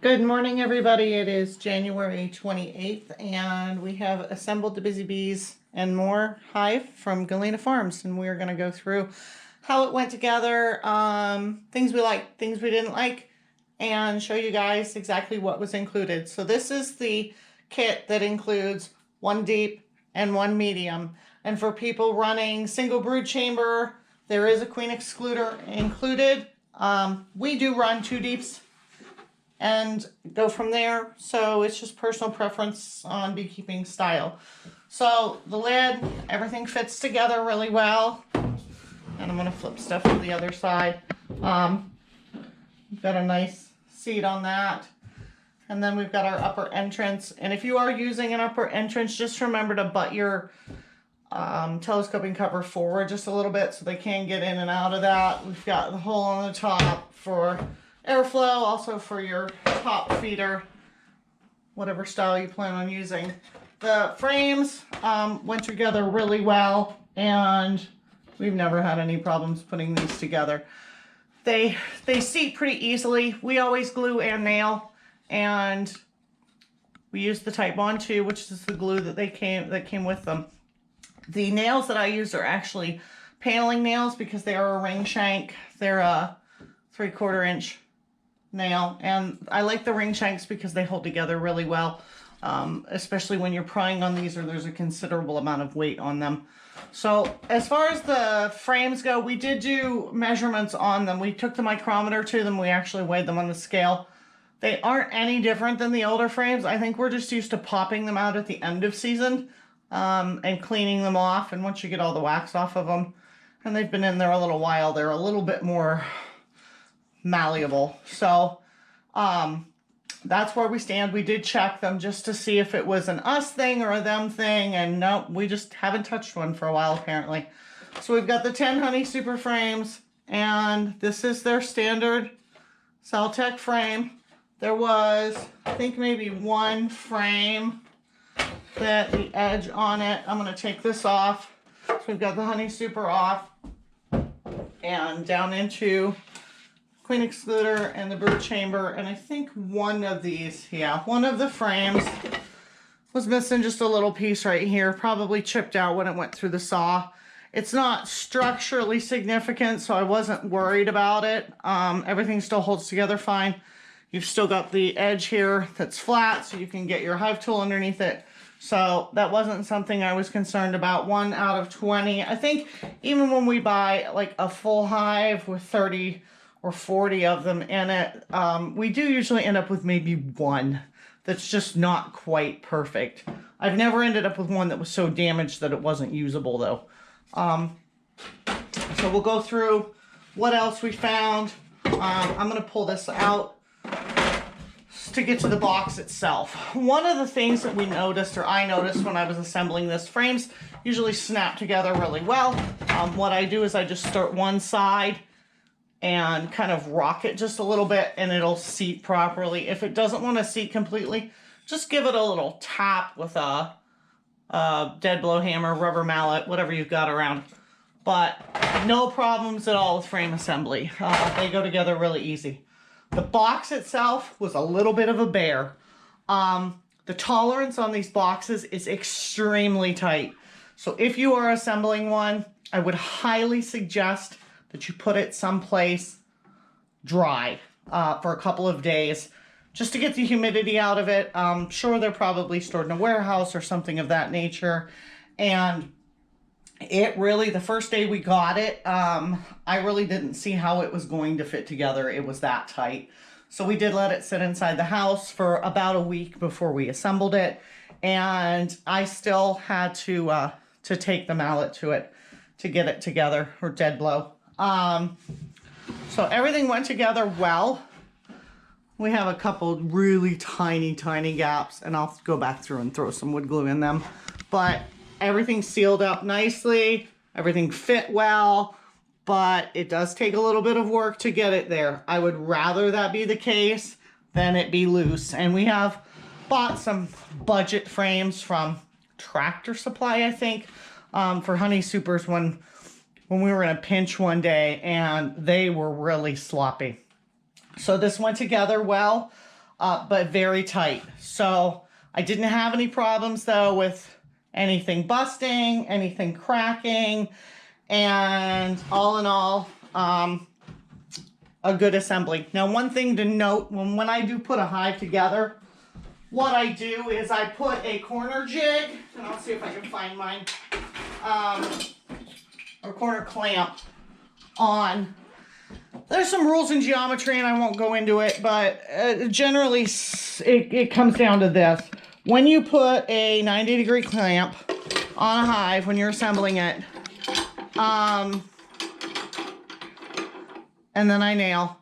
Good morning, everybody. It is January 28th, and we have assembled the Busy Bees and More Hive from Galena Farms, and we're going to go through how it went together, things we liked, things we didn't like, and show you guys exactly what was included. So this is the kit that includes one deep and one medium. And for people running single brood chamber, there is a queen excluder included. We do run two deeps and go from there. So it's just personal preference on beekeeping style. So the lid, everything fits together really well. And I'm gonna flip stuff to the other side. We've got a nice seat on that. And then we've got our upper entrance. And if you are using an upper entrance, just remember to butt your telescoping cover forward just a little bit so they can get in and out of that. We've got the hole on the top for airflow, also for your top feeder, whatever style you plan on using. The frames went together really well, and we've never had any problems putting these together. They seat pretty easily. We always glue and nail, and we use the Type Bond 2, which is the glue that came with them. The nails that I use are actually paneling nails because they are a ring shank. They're a 3/4 inch nail, and I like the ring shanks because they hold together really well, especially when you're prying on these or there's a considerable amount of weight on them. So as far as the frames go, we did do measurements on them. We took the micrometer to them. We actually weighed them on the scale. They aren't any different than the older frames. I think we're just used to popping them out at the end of season and cleaning them off. And once you get all the wax off of them, and they've been in there a little while, they're a little bit more malleable. So that's where we stand. We did check them just to see if it was an us thing or a them thing, and no, we just haven't touched one for a while apparently. So we've got the 10 Honey Super frames, and this is their standard Celtec frame. There was, I think, maybe one frame that the edge on it, I'm going to take this off. So we've got the Honey Super off and down into Queen Excluder and the brood chamber, and I think one of these, one of the frames was missing just a little piece right here, probably chipped out when it went through the saw. It's not structurally significant, so I wasn't worried about it. Everything still holds together fine. You've still got the edge here that's flat, so you can get your hive tool underneath it. So that wasn't something I was concerned about. 1 out of 20. I think even when we buy like a full hive with 30 or 40 of them in it, we do usually end up with maybe one that's just not quite perfect. I've never ended up with one that was so damaged that it wasn't usable though. So we'll go through what else we found. I'm going to pull this out to get to the box itself. One of the things that we noticed, or I noticed when I was assembling this, frames usually snap together really well. What I do is I just start one side and kind of rock it just a little bit, and it'll seat properly. If it doesn't want to seat completely, just give it a little tap with a dead blow hammer, rubber mallet, whatever you've got around. But no problems at all with frame assembly. They go together really easy. The box itself was a little bit of a bear. The tolerance on these boxes is extremely tight. So if you are assembling one, I would highly suggest that you put it someplace dry for a couple of days just to get the humidity out of it. Sure, they're probably stored in a warehouse or something of that nature. And it really, the first day we got it, I really didn't see how it was going to fit together. It was that tight. So we did let it sit inside the house for about a week before we assembled it. And I still had to take the mallet to it to get it together, or dead blow. So everything went together well. We have a couple really tiny gaps, and I'll go back through and throw some wood glue in them. But everything sealed up nicely. Everything fit well, but it does take a little bit of work to get it there. I would rather that be the case than it be loose. And we have bought some budget frames from Tractor Supply, I think, for Honey Supers when we were in a pinch one day, and they were really sloppy. So this went together well. but very tight. So I didn't have any problems though with anything busting, anything cracking, and all in all, a good assembly. Now, one thing to note, when I do put a hive together, what I do is I put a corner jig, and I'll see if I can find mine, or corner clamp on. There's some rules in geometry, and I won't go into it, but generally it comes down to this. When you put a 90-degree clamp on a hive when you're assembling it, and then I nail.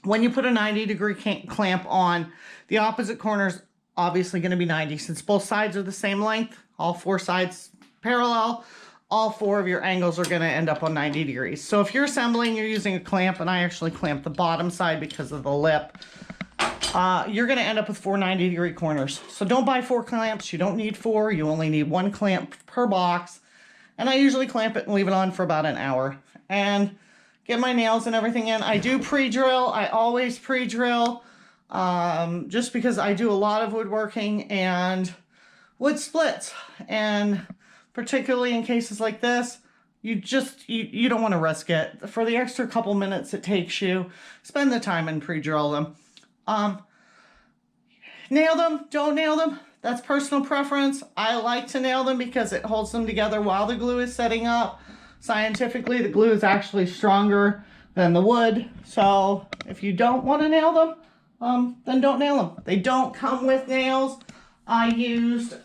When you put a 90-degree clamp on, the opposite corner is obviously going to be 90. Since both sides are the same length, all four sides parallel, all four of your angles are going to end up on 90 degrees. So if you're assembling, you're using a clamp, and I actually clamp the bottom side because of the lip, you're going to end up with 4 90-degree corners. So don't buy 4 clamps. You don't need 4. You only need 1 clamp per box. And I usually clamp it and leave it on for about an hour. And get my nails and everything in. I do pre-drill. I always pre-drill, just because I do a lot of woodworking and wood splits. And particularly in cases like this, you don't want to risk it. For the extra couple minutes it takes you, spend the time and pre-drill them. Nail them, don't nail them. That's personal preference. I like to nail them because it holds them together while the glue is setting up. Scientifically, the glue is actually stronger than the wood. So if you don't want to nail them, then don't nail them. They don't come with nails. I used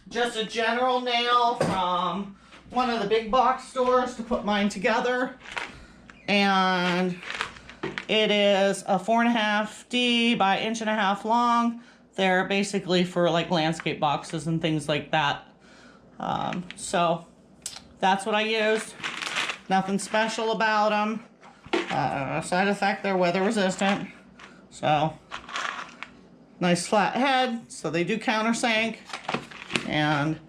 just a general nail from one of the big box stores to put mine together. And it is a 4.5D by 1.5 long. They're basically for like landscape boxes and things like that. So that's what I used. Nothing special about them. Side effect, they're weather resistant. So nice flat head, so they do countersink. And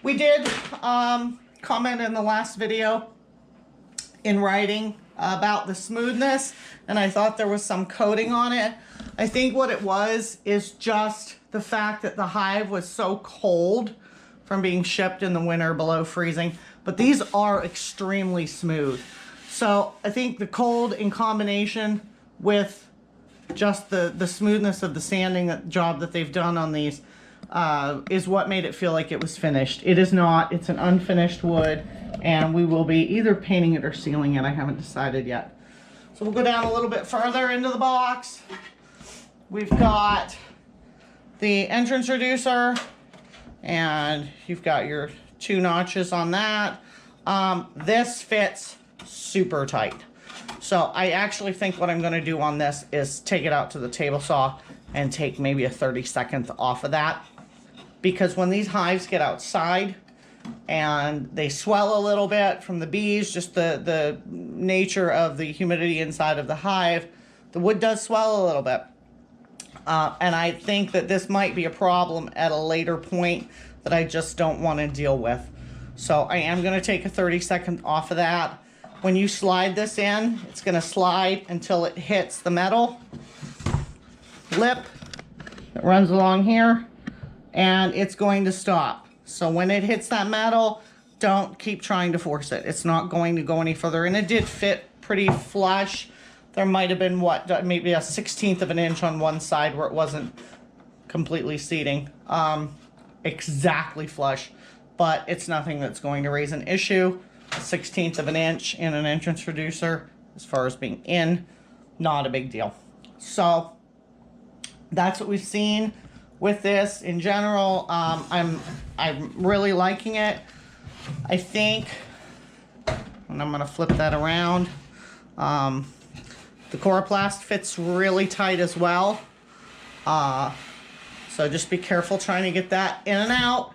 we did comment in the last video in writing about the smoothness, and I thought there was some coating on it. I think what it was is just the fact that the hive was so cold from being shipped in the winter below freezing, but these are extremely smooth. So I think the cold in combination with just the smoothness of the sanding job that they've done on these is what made it feel like it was finished. It is not. It's an unfinished wood, and we will be either painting it or sealing it. I haven't decided yet. So we'll go down a little bit further into the box. We've got the entrance reducer, and you've got your 2 notches on that. This fits super tight. So I actually think what I'm going to do on this is take it out to the table saw and take maybe a 30-second off of that. Because when these hives get outside and they swell a little bit from the bees, just the nature of the humidity inside of the hive, the wood does swell a little bit. And I think that this might be a problem at a later point that I just don't want to deal with. So I am going to take a 30-second off of that. When you slide this in, it's going to slide until it hits the metal lip that runs along here, and it's going to stop. So when it hits that metal, don't keep trying to force it. It's not going to go any further. And it did fit pretty flush. There might have been, what, maybe a 1/16 of an inch on one side where it wasn't completely seating. Exactly flush, but it's nothing that's going to raise an issue. A 1/16 of an inch in an entrance reducer, as far as being in, not a big deal. So that's what we've seen with this in general. I'm really liking it. I think, and I'm gonna flip that around. The coroplast fits really tight as well. So just be careful trying to get that in and out.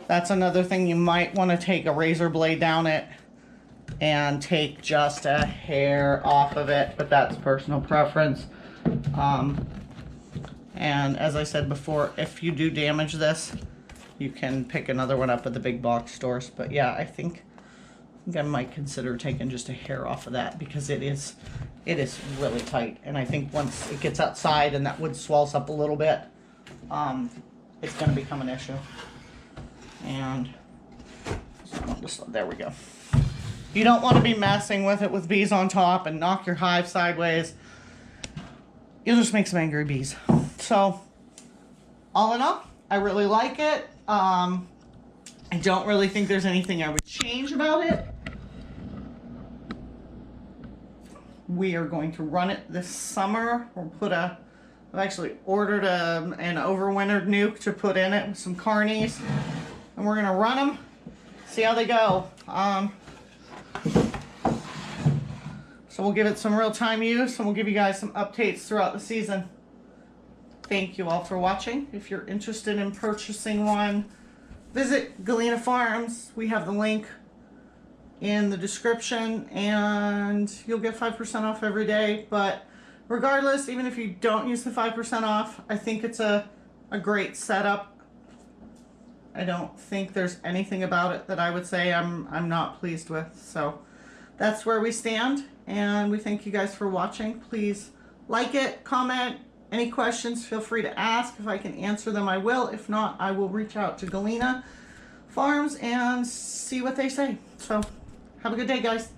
That's another thing. You might want to take a razor blade down it and take just a hair off of it, but that's personal preference. And as I said before, if you do damage this, you can pick another one up at the big box stores. But yeah, I think I might consider taking just a hair off of that, because it is it is really tight. And I think once it gets outside and that wood swells up a little bit, it's going to become an issue. And there we go. You don't want to be messing with it with bees on top and knock your hive sideways. You'll just make some angry bees. So, all in all, I really like it. I don't really think there's anything I would change about it. We are going to run it this summer. I've actually ordered an overwintered nuke to put in it with some carnies. And we're gonna run them, see how they go. So we'll give it some real-time use, and we'll give you guys some updates throughout the season. Thank you all for watching. If you're interested in purchasing one, visit Galena Farms. We have the link in the description, and you'll get 5% off every day. But regardless, even if you don't use the 5% off, I think it's a great setup. I don't think there's anything about it that I would say I'm not pleased with. So that's where we stand, and we thank you guys for watching. Please like it, comment. Any questions, feel free to ask. If I can answer them, I will. If not, I will reach out to Galena Farms and see what they say. So have a good day, guys.